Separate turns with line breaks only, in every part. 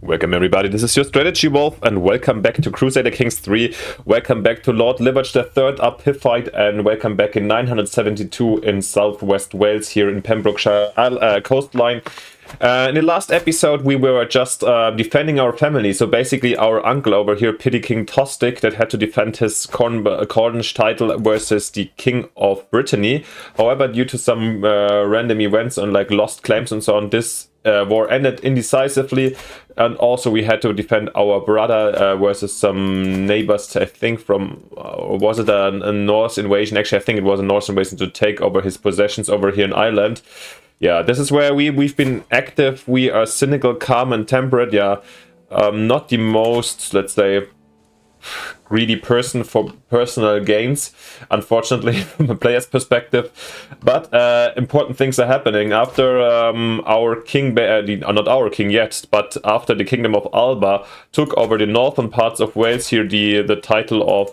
Welcome everybody, this is your Strategy Wolf and welcome back to Crusader Kings 3. Welcome back to Lord Liberch III up Hiffite and welcome back in 972 in southwest Wales here in Pembrokeshire coastline. In the last episode we were just defending our family, so basically our uncle over here, Petty King Tostig, that had to defend his Cornish title versus the King of Brittany. However, due to some random events and like lost claims and so on, this war ended indecisively, and also we had to defend our brother versus some neighbors, I think from, was it a Norse invasion? Actually, I think it was a Norse invasion to take over his possessions over here in Ireland. Yeah, this is where we've been active. We are cynical, calm, and temperate. Yeah, not the most, let's say, greedy person for personal gains, unfortunately, from a player's perspective. But important things are happening after our king, not our king yet, but after the Kingdom of Alba took over the northern parts of Wales here, the title of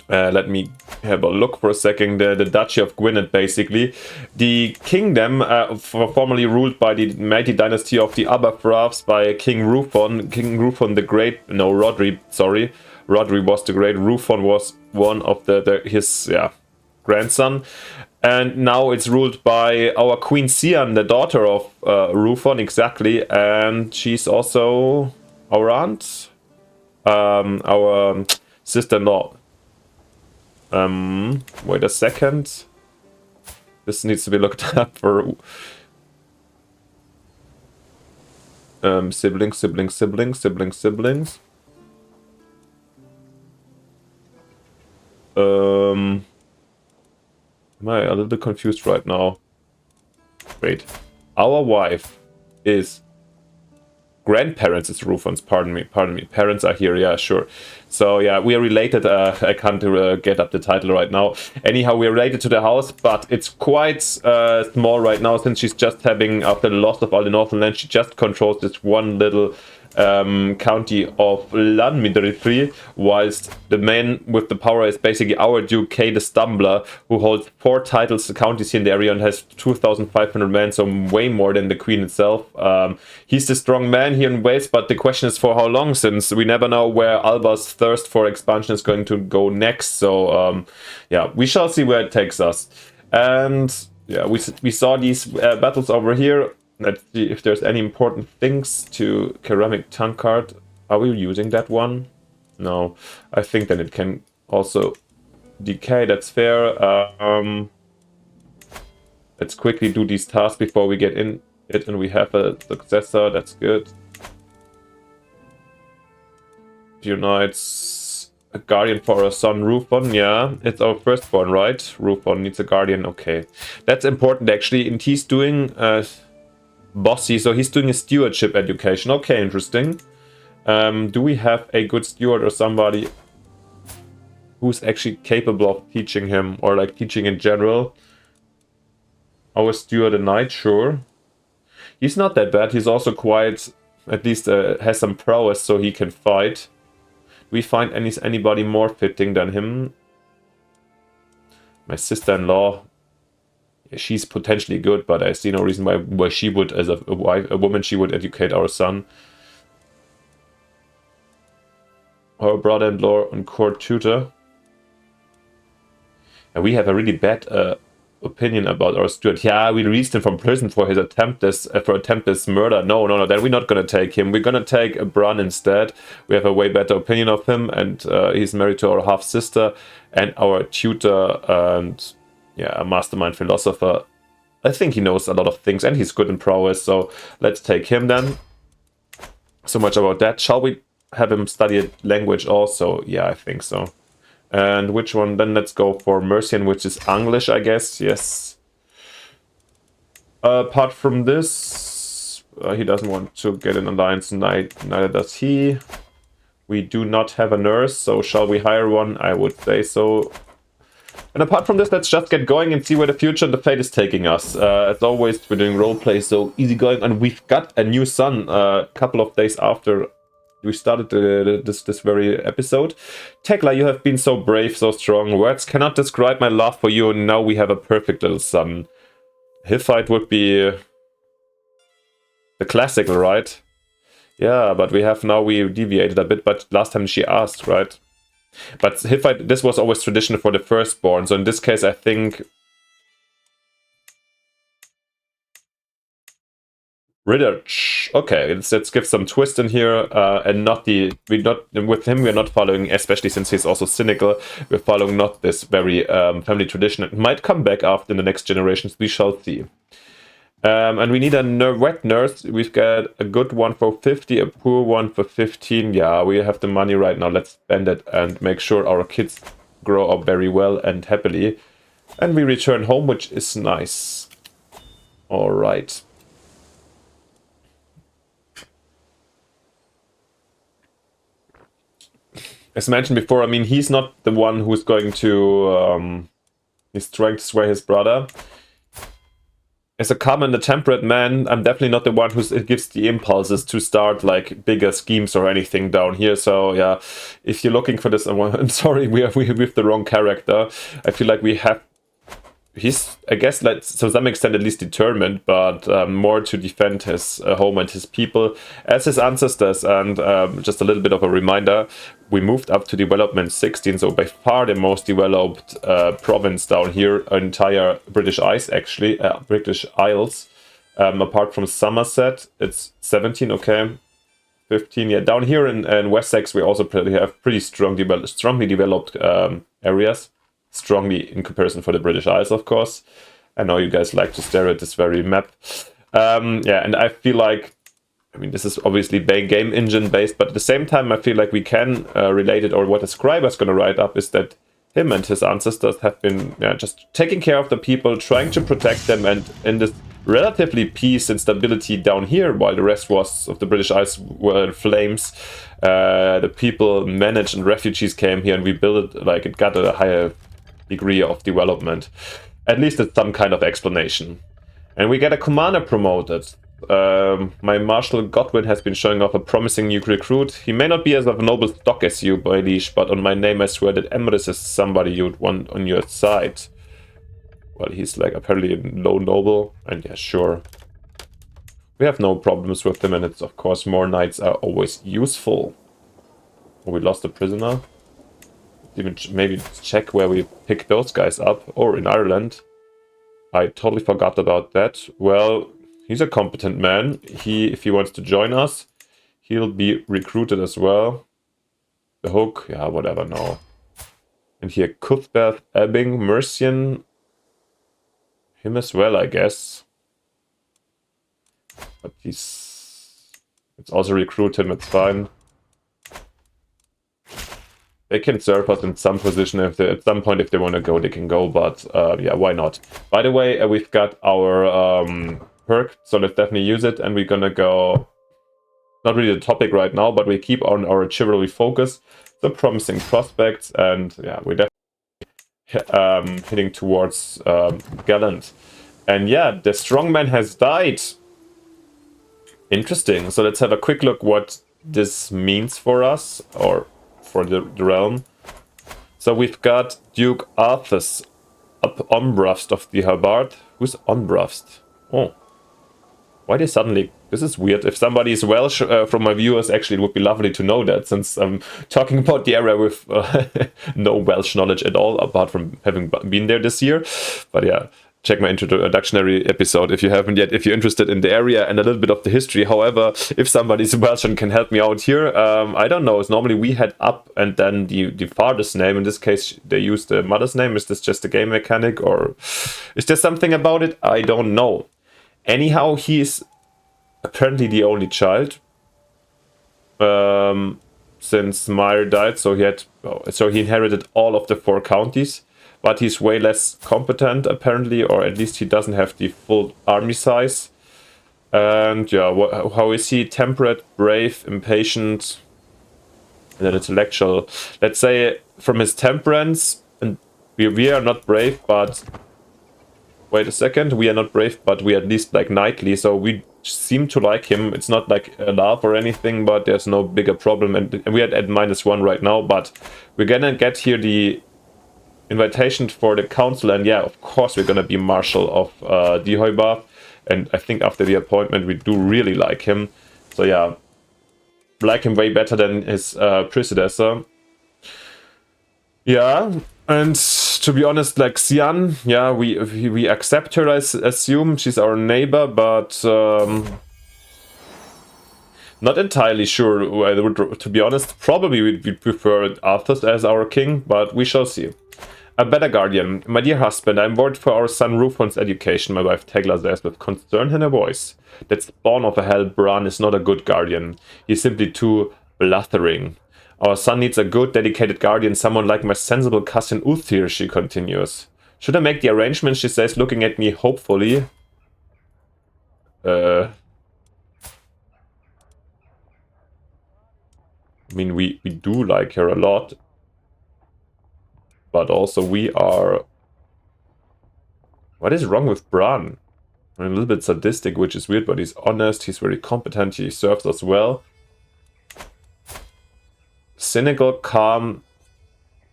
let me have a look for a second. The Duchy of Gwynedd, basically. The kingdom, formerly ruled by the mighty dynasty of the Aberfraths by King Rufon. King Rufon the Great, no, Rodri, sorry. Rodri was the Great. Rufon was one of his grandson. And now it's ruled by our Queen Sian, the daughter of Rufon, exactly. And she's also our aunt, our sister-in-law. Wait a second. This needs to be looked up for siblings. Am I a little bit confused right now? Wait. Our wife is grandparents is Rufon's, pardon me. Parents are here, yeah, sure. So yeah, we are related. I can't get up the title right now. Anyhow, we are related to the house, but it's quite small right now since she's just having, after the loss of all the northern land, she just controls this one little county of Lanmidrithri, whilst the man with the power is basically our Duke Kay the Stumbler, who holds 4 titles, counties here in the area, and has 2,500 men, so way more than the Queen itself. He's the strong man here in Wales, but the question is for how long, since we never know where Alba's thirst for expansion is going to go next. So yeah, we shall see where it takes us. And yeah, we saw these battles over here. Let's see if there's any important things to ceramic tankard. Are we using that one? No. I think then it can also decay. That's fair. Let's quickly do these tasks before we get in it and we have a successor. That's good. Few knights. A guardian for our son Rufon. Yeah, it's our firstborn, right? Rufon needs a guardian. Okay. That's important actually. And he's doing bossy, so he's doing a stewardship education. Okay, interesting. Do we have a good steward or somebody who's actually capable of teaching him, or like teaching in general? Our steward, a knight, sure. He's not that bad. He's also quite, at least has some prowess, so he can fight. Do we find anybody more fitting than him? My sister-in-law. She's potentially good, but I see no reason why she would, as a woman, she would educate our son. Our brother-in-law and court tutor. And we have a really bad opinion about our steward. Yeah, we released him from prison for his attempted murder. No, then we're not gonna take him. We're gonna take Bran instead. We have a way better opinion of him, and he's married to our half sister and our tutor and yeah, a mastermind philosopher. I think he knows a lot of things and he's good in prowess, so let's take him then. So much about that. Shall we have him study a language also? Yeah, I think so. And which one? Then let's go for Mercian, which is English, I guess. Yes. Apart from this, he doesn't want to get an alliance, neither does he. We do not have a nurse, so shall we hire one? I would say so. And apart from this, let's just get going and see where the future and the fate is taking us. As always, we're doing roleplay, so easy going. And we've got a new son a couple of days after we started this very episode. Tekla, you have been so brave, so strong. Words cannot describe my love for you, and now we have a perfect little son. Hiffite would be the classical, right? Yeah, but we deviated a bit, but last time she asked, right? But Hittite, this was always tradition for the firstborn, so in this case I think Riddich. Okay, let's give some twist in here, and not with him we're not following, especially since he's also cynical, we're following not this very family tradition. It might come back after in the next generations, we shall see. And we need a wet nurse. We've got a good one for 50, a poor one for 15. Yeah, we have the money right now. Let's spend it and make sure our kids grow up very well and happily. And we return home, which is nice. All right. As mentioned before, I mean, he's not the one who's going to... he's trying to sway his brother. As a calm and a temperate man, I'm definitely not the one who gives the impulses to start like bigger schemes or anything down here. So yeah, if you're looking for this, I'm sorry, we have the wrong character. I feel like we have. He's, I guess, to some extent at least determined, but more to defend his home and his people as his ancestors. And just a little bit of a reminder, we moved up to development 16, so by far the most developed province down here, entire British Isles actually, British Isles. Apart from Somerset, it's 17, okay. 15, yeah. Down here in Wessex, we also have pretty strongly developed areas. Strongly in comparison for the British Isles, of course. I know you guys like to stare at this very map. Yeah, and I feel like, I mean, this is obviously game engine based, but at the same time, I feel like we can relate it, or what the scribe is going to write up is that him and his ancestors have been just taking care of the people, trying to protect them, and in this relatively peace and stability down here, while the rest of the British Isles were in flames, the people managed and refugees came here, and we built it, like it got a higher degree of development. At least it's some kind of explanation. And we get a commander promoted. My Marshal Godwin has been showing off a promising new recruit. He may not be as of a noble stock as you, my liege, but on my name I swear that Emrys is somebody you'd want on your side. Well, he's like apparently a low noble, and yeah, sure. We have no problems with him, and it's of course more knights are always useful. Oh, we lost a prisoner. Even maybe check where we pick those guys up, or in Ireland. I totally forgot about that. Well, he's a competent man. If he wants to join us, he'll be recruited as well. The Hook, yeah, whatever, no. And here, Cuthbert, Ebbing, Mercian, him as well, I guess. But let's also recruit him, it's fine. They can serve us in some position at some point if they want to go, they can go, but yeah, why not? By the way, we've got our perk, so let's definitely use it, and we're gonna go, not really the topic right now, but we keep on our chivalry focus, the promising prospects, and yeah, we're definitely heading towards Gallant. And yeah, the strongman has died. Interesting, so let's have a quick look what this means for us, or for the realm. So we've got Duke Arthas Ombrust of the Halbard. Who's Ombrust? Oh. Why they suddenly... This is weird. If somebody is Welsh from my viewers, actually it would be lovely to know that, since I'm talking about the area with no Welsh knowledge at all, apart from having been there this year. But yeah, check my introductory episode if you haven't yet, if you're interested in the area and a little bit of the history. However, if somebody's Welsh and can help me out here, I don't know. It's normally we head up and then the father's name. In this case, they use the mother's name. Is this just a game mechanic, or is there something about it? I don't know. Anyhow, he is apparently the only child since Meyer died, so he inherited all of the 4 counties. But he's way less competent, apparently, or at least he doesn't have the full army size. And yeah, how is he? Temperate, brave, impatient, and then intellectual. Let's say from his temperance, and we are not brave, but... Wait a second, we are not brave, but we are at least like knightly, so we seem to like him. It's not like a laugh or anything, but there's no bigger problem. And we are at -1 right now, but we're gonna get here the invitation for the council, and yeah, of course we're gonna be Marshal of Dihoybar, and I think after the appointment we do really like him. So yeah, like him way better than his predecessor. Yeah, and to be honest, like Xian, yeah, we accept her, I assume. She's our neighbor, but not entirely sure. I would, to be honest, probably we'd prefer Arthur as our king, but we shall see. A better guardian. My dear husband, I'm worried for our son Rufon's education, my wife Tegla says with concern in her voice. That spawn of a hell Bran is not a good guardian. He's simply too blustering. Our son needs a good, dedicated guardian, someone like my sensible cousin Uthir, she continues. Should I make the arrangements, she says, looking at me hopefully. I mean, we do like her a lot. But also we are... What is wrong with Bran? I'm a little bit sadistic, which is weird, but he's honest, he's very competent, he serves us well. Cynical, calm,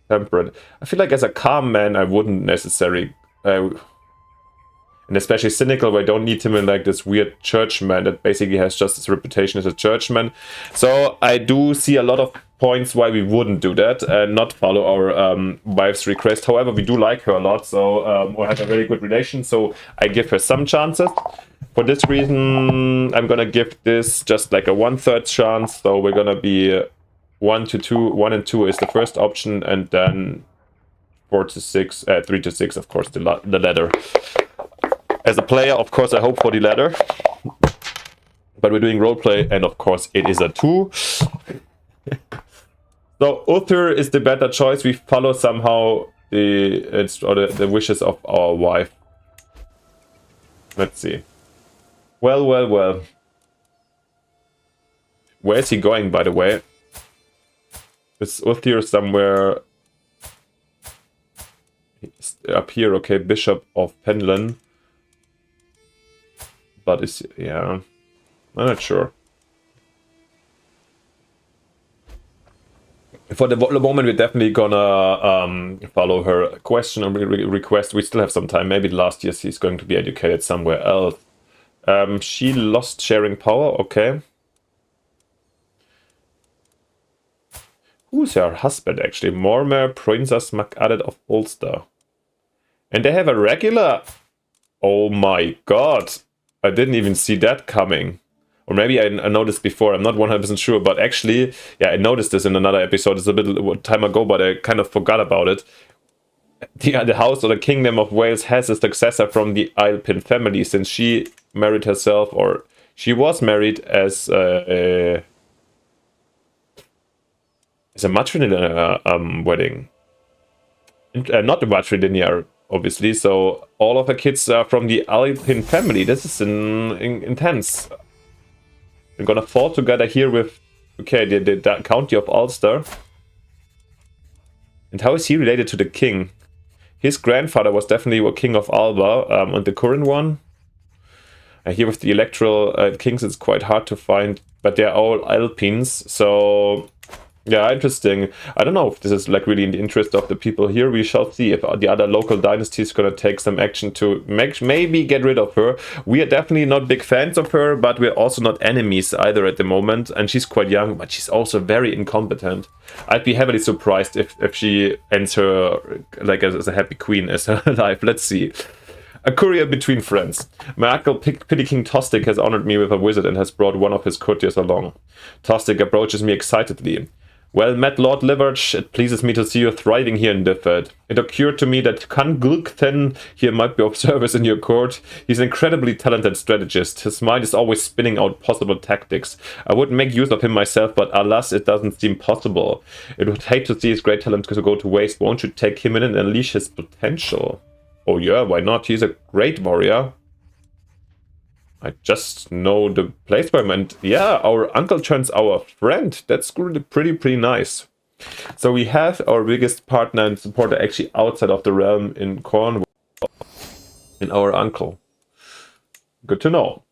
temperate. I feel like as a calm man, I wouldn't necessarily... and especially cynical, where I don't need him in like this weird churchman that basically has just his reputation as a churchman. So I do see a lot of points why we wouldn't do that and not follow our wife's request. However, we do like her a lot, so we have a very good relation, so I give her some chances. For this reason, I'm gonna give this just like a 1/3 chance, so we're gonna be 1 to 2. 1 and 2 is the first option, and then 4 to 6, 3 to 6, of course, the latter. As a player, of course, I hope for the latter. But we're doing roleplay, and of course, it is a 2. So Uthir is the better choice. We follow somehow the wishes of our wife. Let's see. Well. Where is he going, by the way? Is Uthir somewhere up here? Okay, Bishop of Penlyn. But is, yeah, I'm not sure. For the moment, we're definitely gonna follow her question and request. We still have some time. Maybe last year she's going to be educated somewhere else. She lost sharing power. Okay. Who's her husband, actually? Mormer, Princess MacAddit of Ulster. And they have a regular... Oh my god. I didn't even see that coming. Or maybe I noticed before, I'm not 100% sure, but actually, yeah, I noticed this in another episode. It's a bit of time ago, but I kind of forgot about it. The House or the Kingdom of Wales has a successor from the Alpin family, since she married herself, or she was married as a matrilineal wedding. Not a matrilineal, obviously, so all of her kids are from the Alpin family. This is intense. We're gonna fall together here with, okay, the county of Ulster. And how is he related to the king? His grandfather was definitely a king of Alba, and the current one. Here with the electoral kings, it's quite hard to find, but they're all Alpines, so... Yeah, interesting. I don't know if this is like really in the interest of the people here. We shall see if the other local dynasty is going to take some action to maybe get rid of her. We are definitely not big fans of her, but we're also not enemies either at the moment. And she's quite young, but she's also very incompetent. I'd be heavily surprised if she ends her like as a happy queen as her life. Let's see. A courier between friends. My uncle Pity King Tostig has honored me with a visit and has brought one of his courtiers along. Tostig approaches me excitedly. Well met, Lord Liverch. It pleases me to see you thriving here in Difford. It occurred to me that Can Glugthen here might be of service in your court. He's an incredibly talented strategist. His mind is always spinning out possible tactics. I would make use of him myself, but alas, it doesn't seem possible. It would hate to see his great talent go to waste. Won't you take him in and unleash his potential? Oh yeah, why not? He's a great warrior. I just know the place by him, and yeah, our uncle turns our friend. That's pretty nice. So we have our biggest partner and supporter actually outside of the realm in Cornwall, in our uncle. Good to know.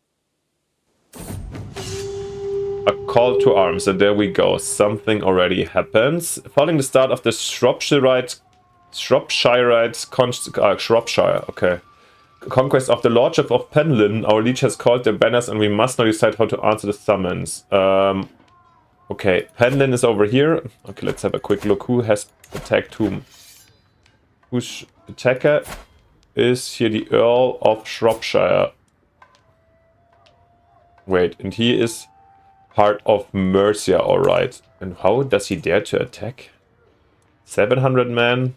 A call to arms, and there we go. Something already happens. Following the start of the Shropshire, okay. Conquest of the Lordship of Penlyn, our liege has called their banners and we must now decide how to answer the summons. Okay, Penlyn is over here. Okay, let's have a quick look. Who has attacked whom? Whose attacker is here? The Earl of Shropshire. Wait, and he is part of Mercia, alright. And how does he dare to attack? 700 men.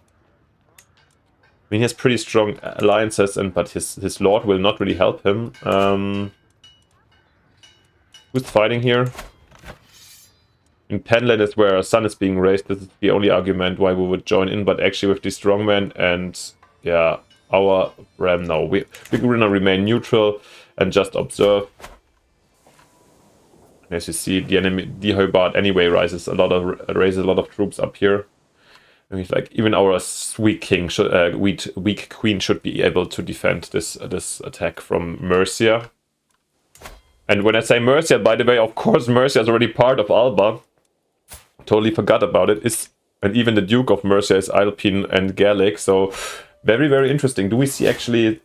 I mean, he has pretty strong alliances, but his lord will not really help him. Who's fighting here? In Penland is where our son is being raised. This is the only argument why we would join in, but actually with the strongmen and, yeah, our ram, no. We're gonna remain neutral and just observe. As you see, the enemy, the Hobart anyway raises a lot of troops up here. And he's like, even our weak king, weak queen should be able to defend this attack from Mercia. And when I say Mercia, by the way, of course, Mercia is already part of Alba. Totally forgot about it. And even the Duke of Mercia is Alpine and Gaelic. So very, very interesting. Do we see actually,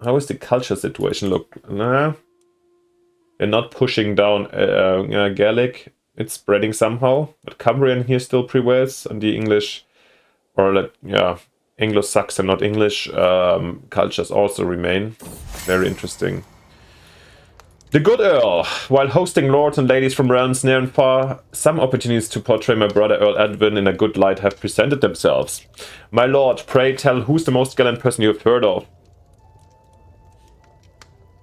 how is the culture situation look? Nah. They're not pushing down Gaelic. It's spreading somehow. But Cumbrian here still prevails. And the English, or yeah, Anglo-Saxon, not English, cultures also remain. Very interesting. The good Earl. While hosting lords and ladies from realms near and far, some opportunities to portray my brother Earl Edwin in a good light have presented themselves. My lord, pray tell who's the most gallant person you have heard of?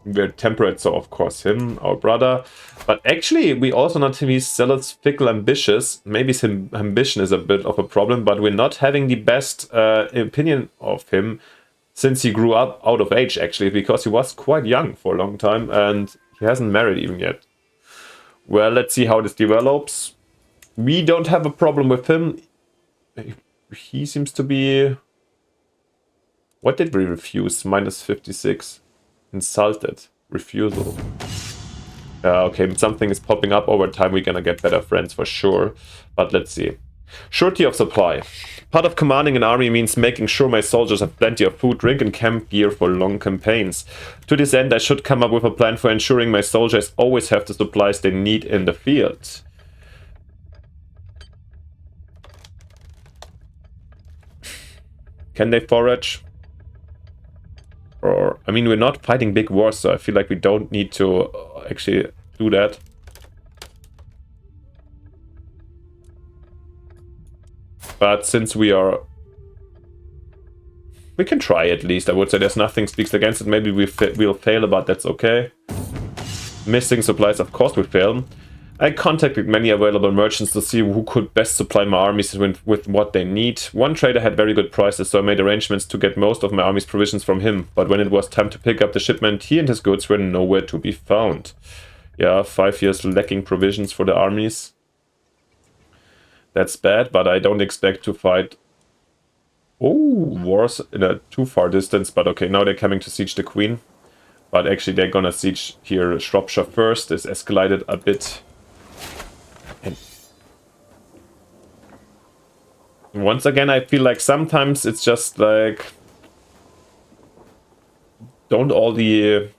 We're temperate, so of course him, our brother. But actually, we also not to be zealous, fickle, ambitious. Maybe his ambition is a bit of a problem, but we're not having the best opinion of him since he grew up out of age, actually, because he was quite young for a long time, and he hasn't married even yet. Well, let's see how this develops. We don't have a problem with him. He seems to be... What did we refuse? Minus 56. Insulted. Refusal. Okay, something is popping up over time. We're gonna get better friends for sure. But let's see. Surety of supply. Part of commanding an army means making sure my soldiers have plenty of food, drink, and camp gear for long campaigns. To this end, I should come up with a plan for ensuring my soldiers always have the supplies they need in the field. Can they forage? Or, I mean, we're not fighting big wars, so I feel like we don't need to actually do that. But since we can try at least. I would say there's nothing speaks against it. Maybe we'll fail, but that's okay. Missing supplies, of course we fail. I contacted many available merchants to see who could best supply my armies with what they need. One trader had very good prices, so I made arrangements to get most of my army's provisions from him. But when it was time to pick up the shipment, he and his goods were nowhere to be found. Yeah, 5 years lacking provisions for the armies. That's bad, but I don't expect to fight wars in a too far distance. But okay, now they're coming to siege the Queen. But actually they're gonna siege here Shropshire first. This escalated a bit. And once again, I feel like sometimes it's just like... Don't all the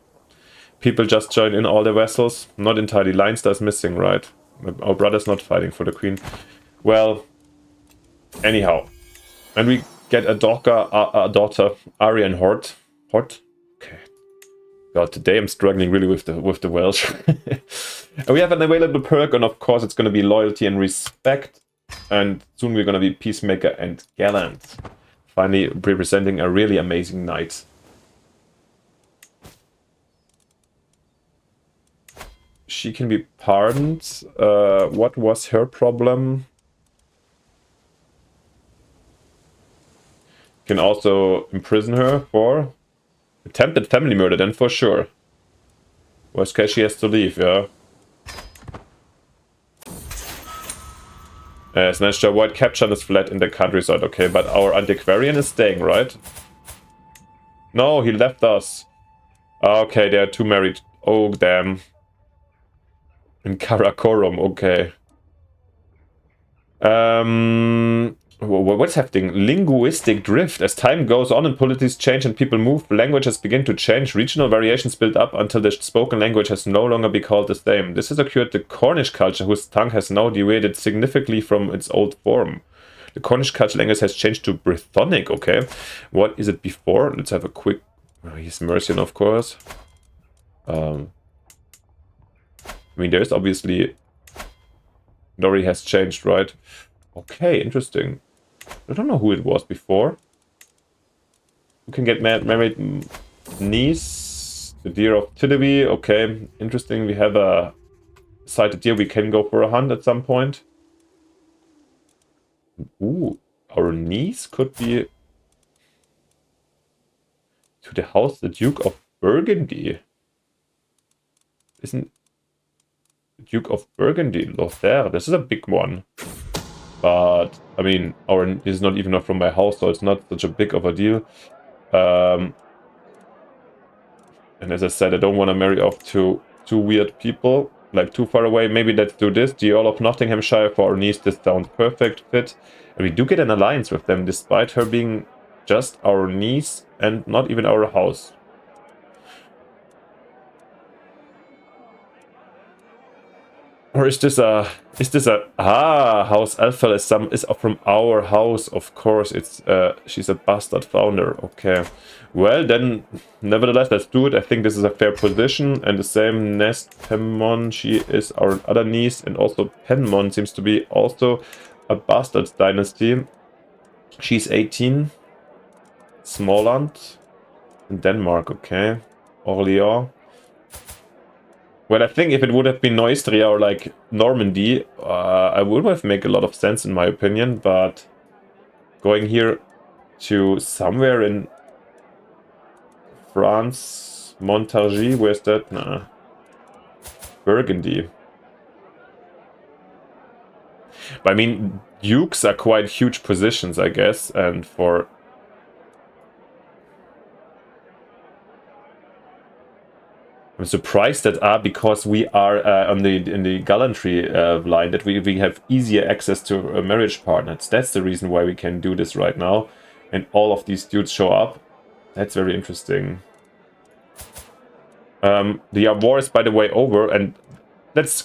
people just join in all the vessels? Not entirely. Leinster's missing, right? Our brother's not fighting for the Queen. Well, anyhow, and we get a daughter, Arian Hort. Hort? Okay. God, today I'm struggling really with the Welsh. And we have an available perk, and of course it's going to be loyalty and respect. And soon we're going to be peacemaker and gallant. Finally representing a really amazing knight. She can be pardoned. What was her problem? Can also imprison her for attempted family murder, then for sure. Worst case, she has to leave, yeah. Snatched to avoid capture and is fled in the countryside, okay, but our antiquarian is staying, right? No, he left us. Okay, they are two married. Oh, damn. In Karakorum, okay. What's happening? Linguistic drift. As time goes on and policies change and people move, languages begin to change. Regional variations build up until the spoken language has no longer be called the same. This has occurred the Cornish culture, whose tongue has now deviated significantly from its old form. The Cornish culture language has changed to Brythonic, okay. What is it before? Let's have a quick... he's Mercian, of course. I mean, there's obviously... Lori has changed, right? Okay, interesting. I don't know who it was before. You can get married niece, the deer of Tillaby. Okay, interesting. We have a sighted deer. We can go for a hunt at some point. Ooh, our niece could be to the house the Duke of Burgundy. Isn't Duke of Burgundy Lothair? This is a big one. But, I mean, is not even from my house, so it's not such a big of a deal. And as I said, I don't want to marry off to two weird people, like too far away. Maybe let's do this. The Earl of Nottinghamshire for our niece. This sounds perfect fit. And we do get an alliance with them, despite her being just our niece and not even our house. Or is this a House Alpha is from our house, of course. It's she's a bastard founder. Okay. Well then, nevertheless, let's do it. I think this is a fair position. And the same Nest Penmon, she is our other niece, and also Penmon seems to be also a bastard dynasty. She's 18. Småland in Denmark, okay. Orléans. Well, I think if it would have been Neustria or like Normandy, I would have made a lot of sense in my opinion, but going here to somewhere in France, Montargis, where's that? Nah. Burgundy. But I mean, dukes are quite huge positions, I guess, and for... I'm surprised that because we are in the gallantry line, that we have easier access to marriage partners. That's the reason why we can do this right now. And all of these dudes show up. That's very interesting. The war is, by the way, over. And let's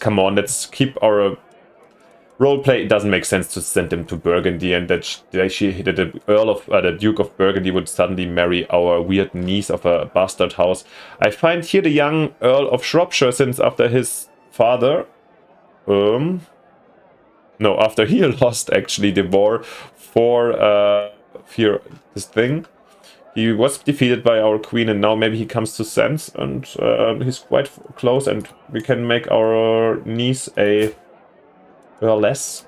keep our... Roleplay. It doesn't make sense to send them to Burgundy, and that the Duke of Burgundy would suddenly marry our weird niece of a bastard house. I find here the young Earl of Shropshire, since after his father, no, after he lost actually the war for this thing, he was defeated by our queen, and now maybe he comes to sense, and he's quite close, and we can make our niece a less.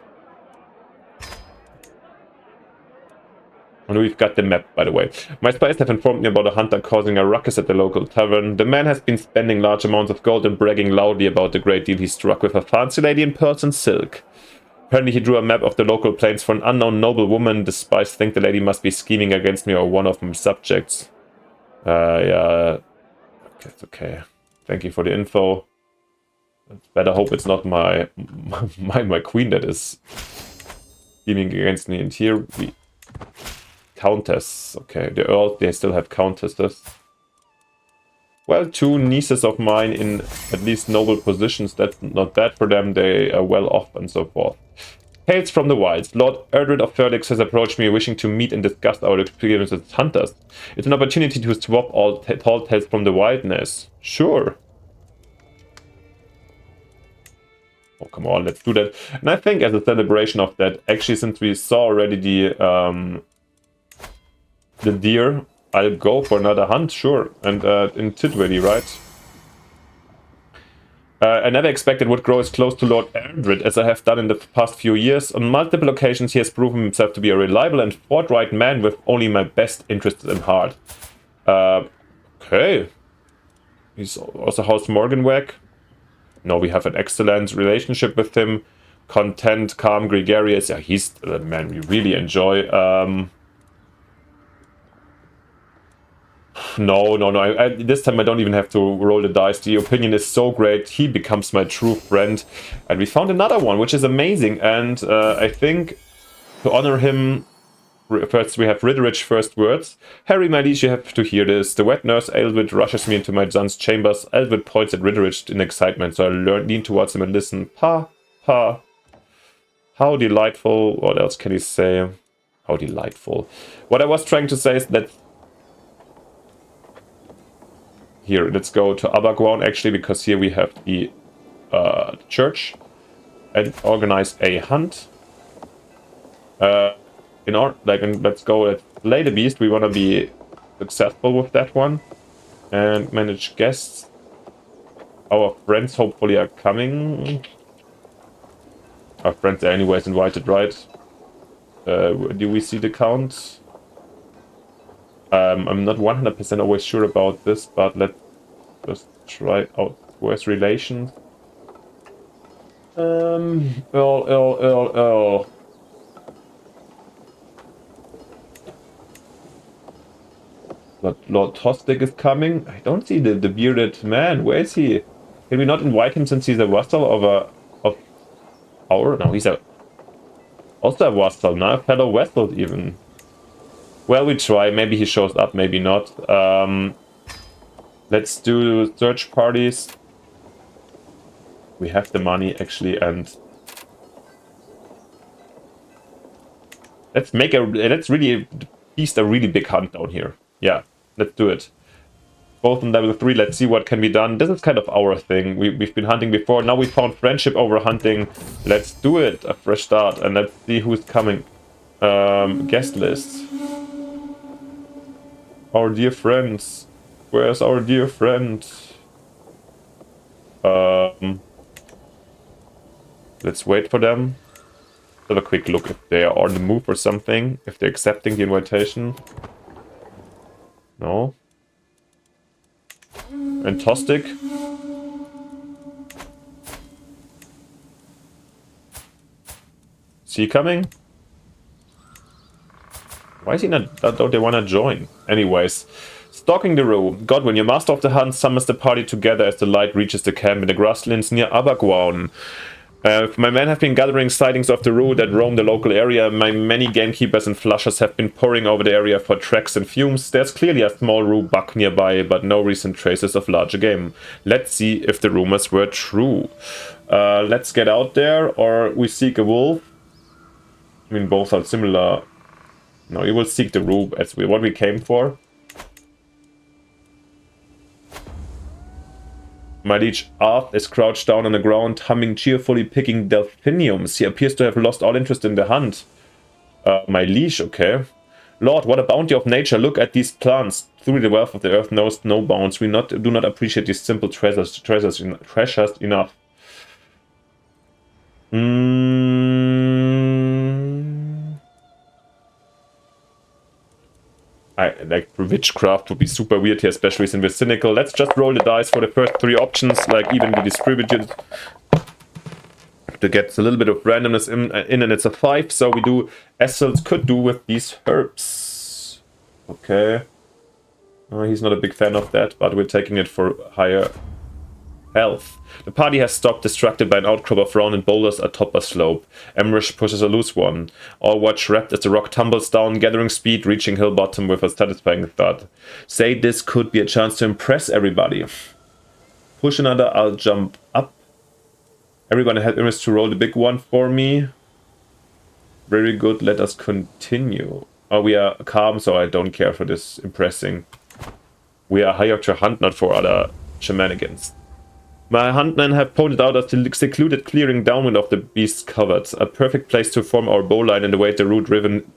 And we've got the map, by the way. My spies have informed me about a hunter causing a ruckus at the local tavern. The man has been spending large amounts of gold and bragging loudly about the great deal he struck with a fancy lady in pearls and silk. Apparently he drew a map of the local plains for an unknown noble woman. The spies think the lady must be scheming against me or one of my subjects. Yeah. It's okay. Thank you for the info. Better hope it's not my queen that is scheming against me. And here we... Countess. Okay, the Earl, they still have countesses. Well, two nieces of mine in at least noble positions. That's not bad for them. They are well off and so forth. Tales from the Wilds. Lord Erdred of Ferlix has approached me wishing to meet and discuss our experiences as hunters. It's an opportunity to swap all tall tales from the wilderness. Sure. Oh, come on, let's do that. And I think as a celebration of that, actually, since we saw already the deer, I'll go for another hunt, sure. And in Tidwady, right? I never expected would grow as close to Lord Erdred as I have done in the past few years. On multiple occasions, he has proven himself to be a reliable and forthright man with only my best interests in heart. Okay. He's also House Morganweg. No, we have an excellent relationship with him. Content, calm, gregarious. Yeah, he's the man we really enjoy. No. This time I don't even have to roll the dice. The opinion is so great. He becomes my true friend. And we found another one, which is amazing. And I think To honor him, first we have Ridderich first words. Harry, my liege, you have to hear this. The wet nurse Aelwyd rushes me into my son's chambers. Aelwyd points at Ridderich in excitement, so I lean towards him and listen. Pa, pa. How delightful. What else can he say? How delightful. What I was trying to say is that... Here, let's go to Abergwaun, actually, because here we have the church. And organize a hunt. Let's go, let's slay the beast. We want to be successful with that one. And manage guests. Our friends hopefully are coming. Our friends are anyways invited, right? Do we see the count? I'm not 100% always sure about this, but let's just try out worst relations. Earl. But Lord Tostig is coming. I don't see the bearded man. Where is he? Can we not invite him since he's a vassal of our? No, he's also a vassal, not a fellow vassal even. Well, we try. Maybe he shows up, maybe not. Let's do search parties. We have the money actually, and let's really beast a really big hunt down here. Yeah, let's do it. Both on level 3, let's see what can be done. This is kind of our thing. We've been hunting before, now we found friendship over hunting. Let's do it, a fresh start, and let's see who's coming. Guest list. Our dear friends. Where's our dear friend? Let's wait for them. Have a quick look if they are on the move or something. If they're accepting the invitation. No. And Tostig. Is he coming? Why is he not? Don't they want to join? Anyways. Stalking the row. Godwin, your master of the hunt, summons the party together as the light reaches the camp in the grasslands near Abergwaun. My men have been gathering sightings of the Roo that roam the local area. My many gamekeepers and flushers have been poring over the area for tracks and fumes. There's clearly a small Roo buck nearby, but no recent traces of larger game. Let's see if the rumors were true. Let's get out there, or we seek a wolf. I mean, both are similar. No, you will seek the Roo as what we came for. My liege Arth is crouched down on the ground, humming cheerfully, picking delphiniums. He appears to have lost all interest in the hunt. My liege, okay. Lord, what a bounty of nature. Look at these plants. Truly the wealth of the earth knows no bounds. We do not appreciate these simple treasures enough. Like witchcraft would be super weird here, especially since we're cynical. Let's just roll the dice for the first 3 options, like evenly distributed, to get a little bit of randomness in, and it's a 5. So we do as Sils could do with these herbs. Okay. He's not a big fan of that, but we're taking it for higher health. The party has stopped, distracted by an outcrop of rounded boulders atop a slope. Emrish pushes a loose one. All watch wrapped as the rock tumbles down, gathering speed, reaching hill bottom with a satisfying thud. Say this could be a chance to impress everybody. Push another, I'll jump up. Everyone help Emrish to roll the big one for me. Very good, let us continue. Oh, we are calm, so I don't care for this impressing. We are hired to hunt, not for other shenanigans. My huntmen have pointed out a secluded clearing downwind of the beast's coverts, a perfect place to form our bowline and await the route driven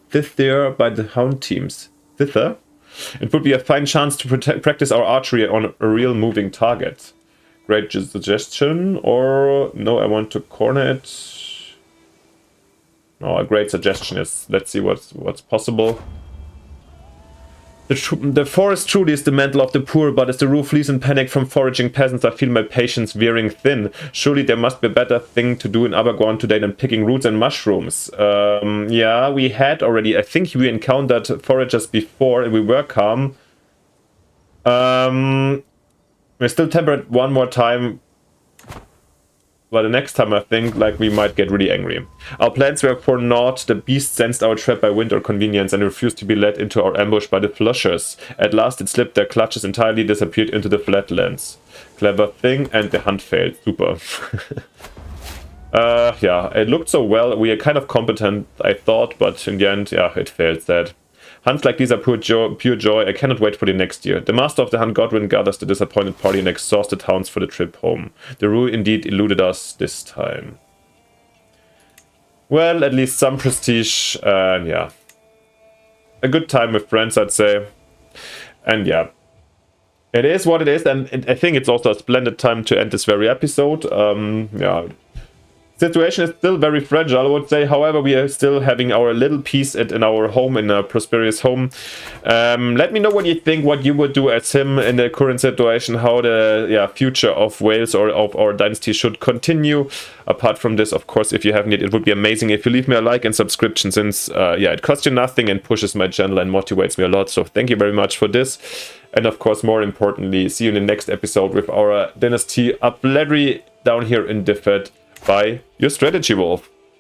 thither by the hound teams. Thither? It would be a fine chance to practice our archery on a real moving target. Great suggestion, or no, I want to corner it. No, a great suggestion is, let's see what's possible. The forest truly is the mantle of the poor, but as the Roo flees in panic from foraging peasants, I feel my patience wearing thin. Surely there must be a better thing to do in Abergwaun today than picking roots and mushrooms. Yeah, we had already, I think we encountered foragers before and we were calm. We're still tempered one more time. But the next time I think like we might get really angry. Our plans were for naught. The beast sensed our trap by wind or convenience and refused to be led into our ambush by the flushers. At last it slipped their clutches entirely, disappeared into the flatlands. Clever thing, and the hunt failed. Super. Yeah, it looked so well. We are kind of competent, I thought, but in the end, yeah, it failed. Sad. Hunts like these are pure joy. I cannot wait for the next year. The master of the hunt, Godwin, gathers the disappointed party and exhausted hounds for the trip home. The rue indeed eluded us this time. Well, at least some prestige, and yeah. A good time with friends, I'd say. And yeah. It is what it is, and I think it's also a splendid time to end this very episode. Yeah. Situation is still very fragile, I would say. However, we are still having our little piece in our home, in a prosperous home. Let me know what you think, what you would do as him in the current situation, how the future of Wales or of our dynasty should continue. Apart from this, of course, if you haven't yet, it would be amazing if you leave me a like and subscription, since it costs you nothing and pushes my channel and motivates me a lot. So thank you very much for this. And of course, more importantly, see you in the next episode with our dynasty up Ladry down here in Diffet by your strategy wolf.